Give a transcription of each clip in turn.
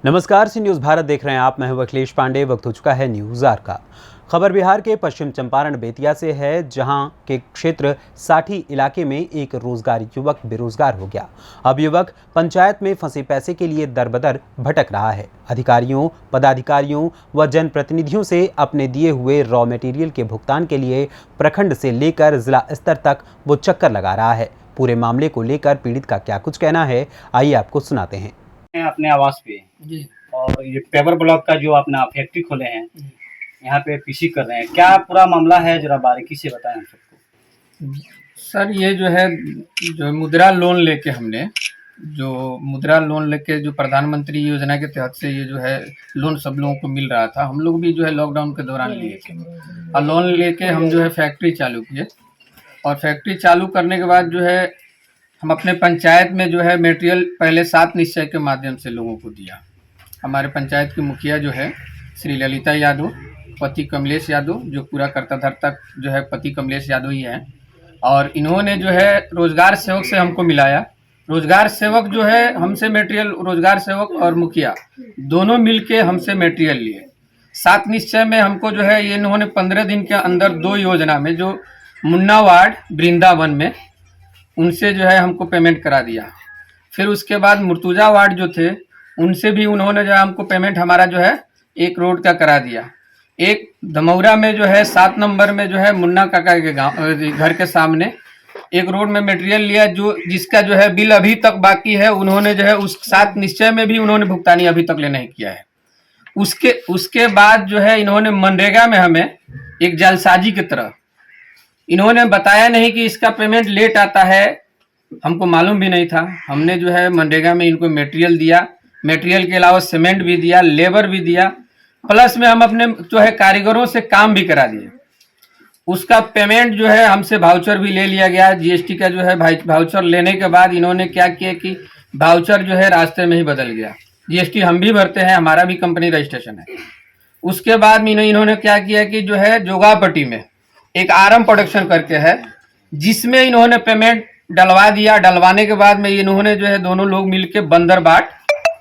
नमस्कार, सी न्यूज़ भारत देख रहे हैं आप। मैं हूं अखिलेश पांडे। वक्त हो चुका है न्यूज़ आर का। खबर बिहार के पश्चिम चंपारण बेतिया से है, जहां के क्षेत्र साठी इलाके में एक रोजगार युवक बेरोजगार हो गया। अब युवक पंचायत में फंसे पैसे के लिए दरबदर भटक रहा है। अधिकारियों, पदाधिकारियों व जनप्रतिनिधियों से अपने दिए हुए रॉ मटेरियल के भुगतान के लिए प्रखंड से लेकर जिला स्तर तक वो चक्कर लगा रहा है। पूरे मामले को लेकर पीड़ित का क्या कुछ कहना है, आइए आपको सुनाते हैं। अपने आवास पे जी। और ये पेपर ब्लॉक का जो अपना फैक्ट्री खोले हैं, यहाँ पे पीसी कर रहे हैं, क्या पूरा मामला है, जरा बारीकी से बताएं हम सबको। सर, ये जो है जो मुद्रा लोन लेके जो प्रधानमंत्री योजना के तहत से ये जो है लोन सब लोगों को मिल रहा था। हम लोग भी जो है लॉकडाउन के दौरान लिए थे और लोन लेके हम जो है फैक्ट्री चालू किए। और फैक्ट्री चालू करने के बाद जो है हम अपने पंचायत में जो है मटेरियल पहले 7 निश्चय के माध्यम से लोगों को दिया। हमारे पंचायत की मुखिया जो है श्री ललिता यादव, पति कमलेश यादव, जो पूरा करता धरता जो है पति कमलेश यादव ही है। और इन्होंने जो है रोजगार सेवक से हमको मिलाया। रोजगार सेवक जो है हमसे मटेरियल, रोजगार सेवक और मुखिया दोनों मिलके हमसे मटेरियल लिए। 7 निश्चय में हमको जो है ये इन्होंने 15 दिन के अंदर 2 योजना में, जो मुन्ना वार्ड वृंदावन में, उनसे जो है हमको पेमेंट करा दिया। फिर उसके बाद मुर्तुजा वार्ड जो थे, उनसे भी उन्होंने जो है हमको पेमेंट हमारा जो है 1 रोड का करा दिया। एक धमौरा में जो है 7 नंबर में जो है मुन्ना काका के गाँव घर के सामने एक रोड में मटेरियल लिया, जो जिसका जो है बिल अभी तक बाकी है। उन्होंने जो है उस 7 निश्चय में भी उन्होंने भुगतानी अभी तक नहीं किया है। उसके बाद जो है इन्होंने मनरेगा में हमें एक जालसाजी की तरह इन्होंने बताया नहीं कि इसका पेमेंट लेट आता है, हमको मालूम भी नहीं था। हमने जो है मनरेगा में इनको मटेरियल दिया, मटेरियल के अलावा सीमेंट भी दिया, लेबर भी दिया, प्लस में हम अपने जो है कारीगरों से काम भी करा दिए। उसका पेमेंट जो है हमसे वाउचर भी ले लिया गया। जीएसटी का जो है वाउचर लेने के बाद इन्होंने क्या किया कि वाउचर जो है रास्ते में ही बदल गया। जीएसटी हम भी भरते हैं, हमारा भी कंपनी रजिस्ट्रेशन है। उसके बाद में इन्होंने क्या किया कि जो है जोगापट्टी में एक आरम प्रोडक्शन करके है, जिसमें इन्होंने पेमेंट डलवा दिया। डलवाने के बाद में इन्होंने जो है दोनों लोग मिलके बंदर बाट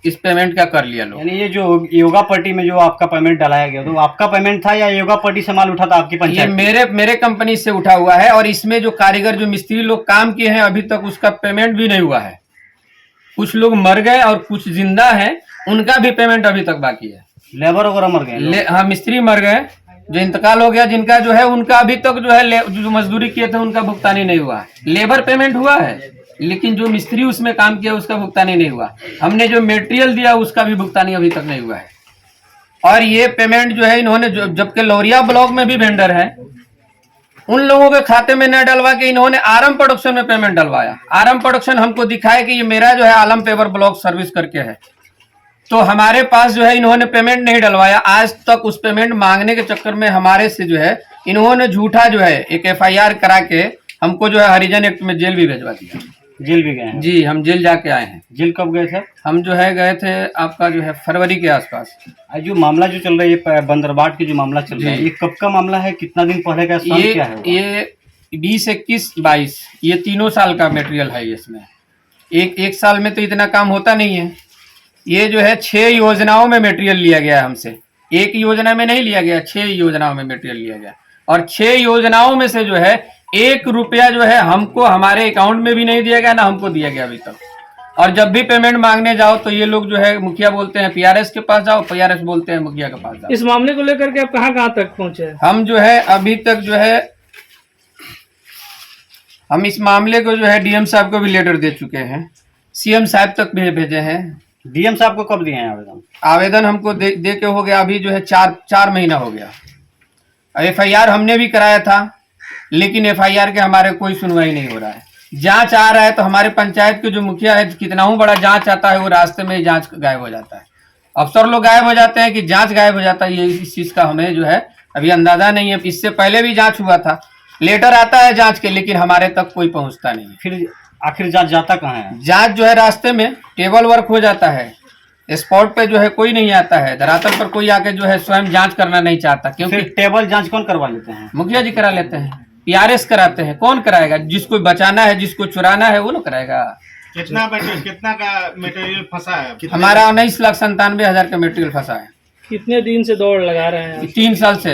इस पेमेंट का कर लिया लोग। यानी ये जो योगा पट्टी में जो आपका पेमेंट डलाया गया, तो आपका पेमेंट था या योगा पट्टी से माल उठा था आपकी पंचायत? ये मेरे कंपनी से उठा हुआ है। और इसमें जो कारीगर, जो मिस्त्री लोग काम किए हैं, अभी तक उसका पेमेंट भी नहीं हुआ है। कुछ लोग मर गए और कुछ जिंदा है, उनका भी पेमेंट अभी तक बाकी है। लेबर वगैरह मर गए? हाँ, मिस्त्री मर गए, जो इंतकाल हो गया जिनका जो है, उनका अभी तक जो है जो मजदूरी किए थे उनका भुगतानी नहीं हुआ। लेबर पेमेंट हुआ है, लेकिन जो मिस्त्री उसमें काम किया उसका भुगतानी नहीं हुआ। हमने जो मटेरियल दिया उसका भी भुगतानी अभी तक नहीं हुआ है। और ये पेमेंट जो है इन्होंने जबकि लौरिया ब्लॉक में भी वेंडर है, उन लोगों के खाते में न डलवा के इन्होंने आरम प्रोडक्शन में पेमेंट डलवाया। आरम प्रोडक्शन हमको दिखाया कि ये मेरा जो है आलम पेपर ब्लॉक सर्विस करके है, तो हमारे पास जो है इन्होंने पेमेंट नहीं डलवाया। आज तक उस पेमेंट मांगने के चक्कर में हमारे से जो है इन्होंने झूठा जो है एक FIR करा के हमको जो है हरिजन एक्ट में जेल भी भेजवा दिया। जेल भी गए हैं? जी, हम जेल जाके आए हैं। जेल कब गए थे? हम जो है गए थे आपका जो है फरवरी के आसपास। जो मामला जो चल रहा है, ये बंदरबाट की जो मामला चल रहा है, ये कब का मामला है, कितना दिन पहले का, क्या है? ये 20, 21, 22 ये 3 साल का मटेरियल है। इसमें एक साल में तो इतना काम होता नहीं है। ये जो है 6 योजनाओं में मटेरियल लिया गया है हमसे। एक योजना में नहीं लिया गया, 6 योजनाओं में मटेरियल लिया गया। और 6 योजनाओं में से जो है 1 रुपया जो है हमको हमारे अकाउंट में भी नहीं दिया गया, ना हमको दिया गया अभी तक। और जब भी पेमेंट मांगने जाओ तो ये लोग जो है मुखिया बोलते हैं PRS के पास जाओ, PRS बोलते हैं मुखिया के पास जाओ। इस मामले को लेकर के आप कहाँ तक पहुंचे? हम जो है अभी तक जो है हम इस मामले को जो है DM साहब को भी लेटर दे चुके हैं, CM साहब तक भी भेजे हैं। DM साहब को कब दिए हैं आवेदन? आवेदन हमको दे के हो गया अभी जो है 4 महीना हो गया। FIR हमने भी कराया था, लेकिन FIR के हमारे कोई सुनवाई नहीं हो रहा है। जांच आ रहा है तो हमारे पंचायत के जो मुखिया है, कितना ही बड़ा जांच आता है, वो रास्ते में ही जांच गायब हो जाता है। अफसर लोग गायब हो जाते हैं कि जांच गायब हो जाता है, ये इस चीज का हमें जो है अभी अंदाजा नहीं है। इससे पहले भी जांच हुआ था, लेटर आता है जांच के, लेकिन हमारे तक कोई पहुंचता नहीं है। फिर आखिर जांच जाता कहाँ है? जांच जो है रास्ते में टेबल वर्क हो जाता है, स्पॉट पे जो है कोई नहीं आता है, धरातल पर कोई आके जो है स्वयं जांच करना नहीं चाहता। क्योंकि टेबल जांच कौन करवा लेते हैं? मुखिया जी करा लेते हैं, PRS कराते हैं। कौन कराएगा? जिसको बचाना है, जिसको चुराना है, वो लोग कराएगा। कितना का मटेरियल फंसा है? हमारा 19,97,000 का मटेरियल फंसा है। कितने दिन से दौड़ लगा रहे हैं आप? 3 साल से।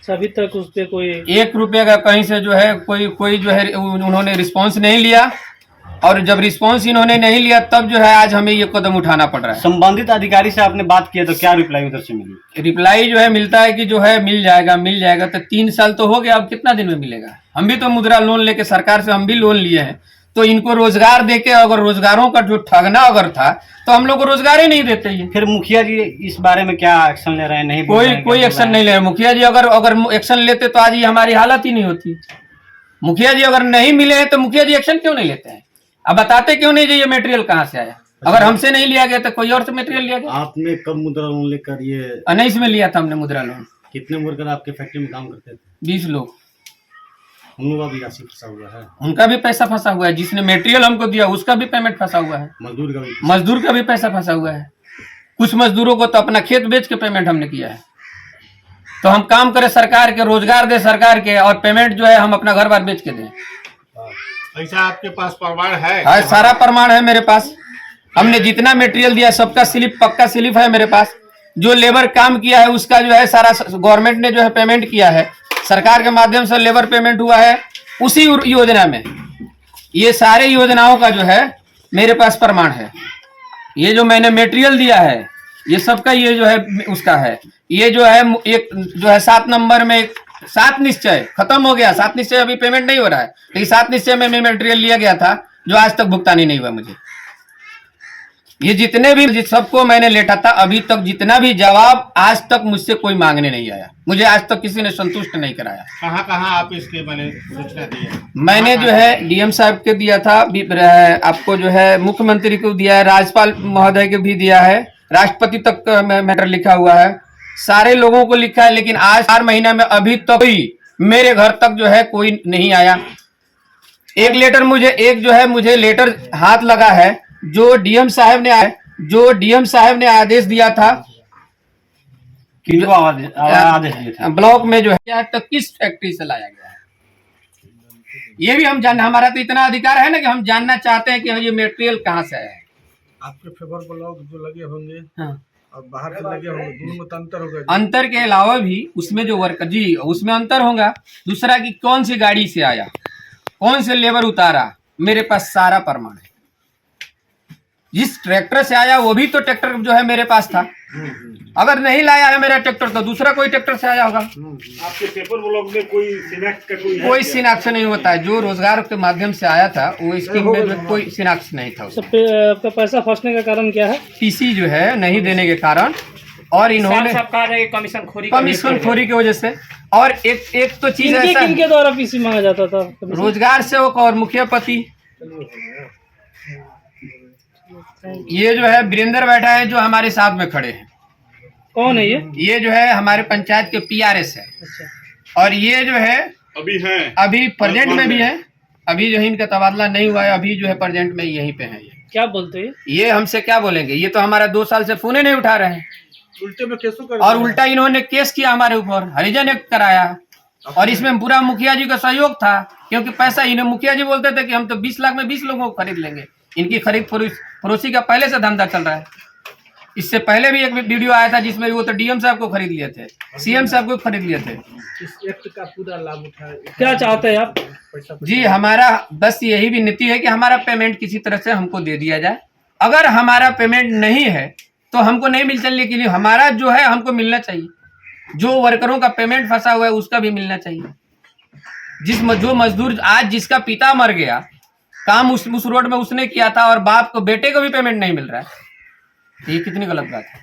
अभी तक उस पे कोई 1 रुपये का कहीं से जो है कोई जो है उन्होंने रिस्पांस नहीं लिया, और जब रिस्पांस इन्होंने नहीं लिया तब जो है आज हमें ये कदम उठाना पड़ रहा है। संबंधित अधिकारी से आपने बात किया तो क्या रिप्लाई उधर से मिली? रिप्लाई जो है मिलता है कि जो है मिल जाएगा। तो 3 साल तो हो गया, अब कितना दिन में मिलेगा? हम भी तो मुद्रा लोन लेके सरकार से हम भी लोन लिए हैं, तो इनको रोजगार देके अगर रोजगारों का जो ठगना अगर था तो हम लोग को रोजगार ही नहीं देते ये। फिर मुखिया जी इस बारे में क्या एक्शन ले रहे हैं? नहीं बोल रहे हैं, कोई क्या एक्शन बोल रहे नहीं ले रहे। मुखिया जी अगर एक्शन लेते तो आज ये हमारी हालत ही नहीं होती। मुखिया जी अगर नहीं मिले हैं तो मुखिया जी एक्शन क्यों नहीं लेते हैं? अब बताते क्यों नहीं जी ये मटेरियल कहाँ से आया? अगर हमसे नहीं लिया गया तो कोई और से मटेरियल लिया गया। आपने कब मुद्रा लोन लेकर ये 19 में लिया था हमने मुद्रा लोन। कितने वर्कर आपके फैक्ट्री में काम करते थे? 20 लोग। उन लोगों का भी राशि फंसा हुआ है? उनका भी पैसा फंसा हुआ है। जिसने मटेरियल हमको दिया उसका भी पेमेंट फंसा हुआ है। मजदूर का भी पैसा फंसा हुआ है। कुछ मजदूरों को तो अपना खेत बेच के पेमेंट हमने किया है। तो हम काम करें सरकार के, रोजगार दे सरकार के, और पेमेंट जो है हम अपना घर बार बेच के दें। ऐसा आपके पास प्रमाण है? हाँ, सारा प्रमाण है मेरे पास। हमने जितना मटेरियल दिया सबका स्लिप, पक्का स्लिप है मेरे पास। जो लेबर काम किया है उसका जो है सारा गवर्नमेंट ने जो है पेमेंट किया है, सरकार के माध्यम से लेबर पेमेंट हुआ है उसी योजना में। ये सारे योजनाओं का जो है मेरे पास प्रमाण है। ये जो मैंने मटेरियल दिया है ये सबका ये जो है उसका है। ये जो है एक जो है 7 नंबर में 7 निश्चय खत्म हो गया। 7 निश्चय अभी पेमेंट नहीं हो रहा है, लेकिन 7 निश्चय में मटेरियल लिया गया था जो आज तक भुगतान नहीं हुआ मुझे। ये जितने भी सबको मैंने लेटा था, अभी तक जितना भी जवाब आज तक मुझसे कोई मांगने नहीं आया। मुझे आज तक किसी ने संतुष्ट नहीं कराया। कहाँ आप इसके मैंने सूचना दी है? मैंने जो है डीएम साहब के दिया था, आपको जो है मुख्यमंत्री को दिया है, राज्यपाल महोदय को भी दिया है, राष्ट्रपति तक मैटर लिखा हुआ है, सारे लोगों को लिखा है। लेकिन आज 4 महीना में अभी तक कोई मेरे घर तक जो है कोई नहीं आया। एक लेटर मुझे लेटर हाथ लगा है जो डीएम साहब ने आदेश दिया था कि जो आदेश दिए थे ब्लॉक में जो है तो किस फैक्ट्री से लाया गया है ये भी हम जानना। हमारा तो इतना अधिकार है ना कि हम जानना चाहते हैं कि ये मटेरियल कहाँ से आया है। आपके फेवर ब्लॉक जो लगे होंगे हाँ। और बाहर से लगे होंगे, दोनों में तो अंतर होगा। अंतर के अलावा भी उसमें जो वर्कर जी उसमें अंतर होगा। दूसरा कि कौन सी गाड़ी से आया, कौन से लेबर उतारा, मेरे पास सारा प्रमाण है। जिस ट्रैक्टर से आया वो भी तो ट्रैक्टर जो है मेरे पास था। अगर नहीं लाया है मेरा ट्रैक्टर तो दूसरा कोई ट्रैक्टर से आया होगा। आपके पेपर ब्लॉक में कोई शिनाख्त का कोई शिनाख्त नहीं होता है। जो रोजगार के माध्यम से आया था वो स्कीम में जो कोई शिनाख्त नहीं था। आपका पैसा फंसने का कारण क्या है? टीसी जो है नहीं देने के कारण, और इन्होंने कमीशन खोरी की वजह से। और एक तो चीज किनके द्वारा पीसी मांगा जाता था? रोजगार सेवक और मुखिया पति। ये जो है वीरेंद्र बैठा है जो हमारे साथ में खड़े हैं। कौन है ये? ये जो है हमारे पंचायत के पीआरएस है। अच्छा। और ये जो है अभी प्रेजेंट में भी है। अभी जो है इनका तबादला नहीं हुआ है, अभी जो है प्रेजेंट में यहीं पे है। क्या बोलते हैं ये हमसे क्या बोलेंगे? ये तो हमारा 2 साल से फोन नहीं उठा रहे हैं। उल्टे में केसों कर और उल्टा इन्होंने केस किया हमारे ऊपर, हरिजन एक्ट कराया। और इसमें पूरा मुखिया जी का सहयोग था, क्योंकि पैसा इन्हें मुखिया जी बोलते थे कि हम तो 20 लाख में 20 लोगों को खरीद लेंगे। इनकी खरीद फरोशी का पहले से धंधा चल रहा है। इससे पहले भी एक वीडियो आया था जिसमें वो तो डीएम साहब को खरीद लिए थे, सीएम साहब को खरीद लिए थे। इस एक्ट का पूरा लाभ उठाए। क्या चाहते हैं आप? जी हमारा बस यही विनती है कि हमारा पेमेंट किसी तरह से हमको दे दिया जाए। अगर हमारा पेमेंट नहीं है तो हमको नहीं मिल चलने के लिए हमारा जो है हमको मिलना चाहिए। जो वर्करों का पेमेंट फंसा हुआ है उसका भी मिलना चाहिए। जो मजदूर आज जिसका पिता मर गया, काम उस रोड में उसने किया था, और बाप को बेटे को भी पेमेंट नहीं मिल रहा है, ये कितनी गलत बात है।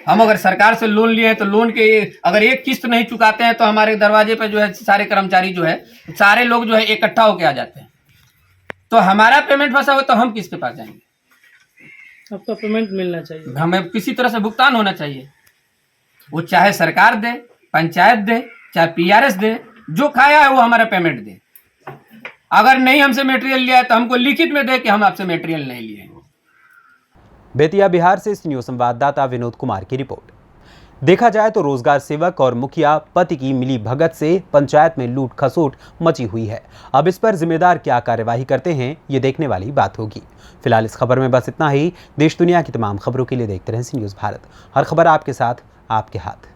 हम अगर सरकार से लोन लिए हैं तो लोन के अगर एक किस्त नहीं चुकाते हैं तो हमारे दरवाजे पे जो है सारे कर्मचारी जो है सारे लोग जो है इकट्ठा होके आ जाते हैं। तो हमारा पेमेंट फंसा हुआ तो हम किसके पास जाएंगे? आपका पेमेंट मिलना चाहिए, हमें किसी तरह से भुगतान होना चाहिए। वो चाहे सरकार दे, पंचायत दे, चाहे पीआरएस दे, जो खाया है वो हमारा पेमेंट दे। अगर नहीं हमसे मटेरियल लिया है तो हमको लिखित में दे कि हम आपसे मटेरियल नहीं लिए। बेतिया बिहार से इस न्यूज संवाददाता विनोद कुमार की रिपोर्ट। देखा जाए तो रोजगार सेवक और मुखिया पति की मिली भगत से पंचायत में लूट खसोट मची हुई है। अब इस पर जिम्मेदार क्या कार्यवाही करते हैं, ये देखने वाली बात होगी। फिलहाल इस खबर में बस इतना ही। देश दुनिया की तमाम खबरों के लिए देखते रहें सी न्यूज़ भारत। हर खबर आपके साथ, आपके हाथ।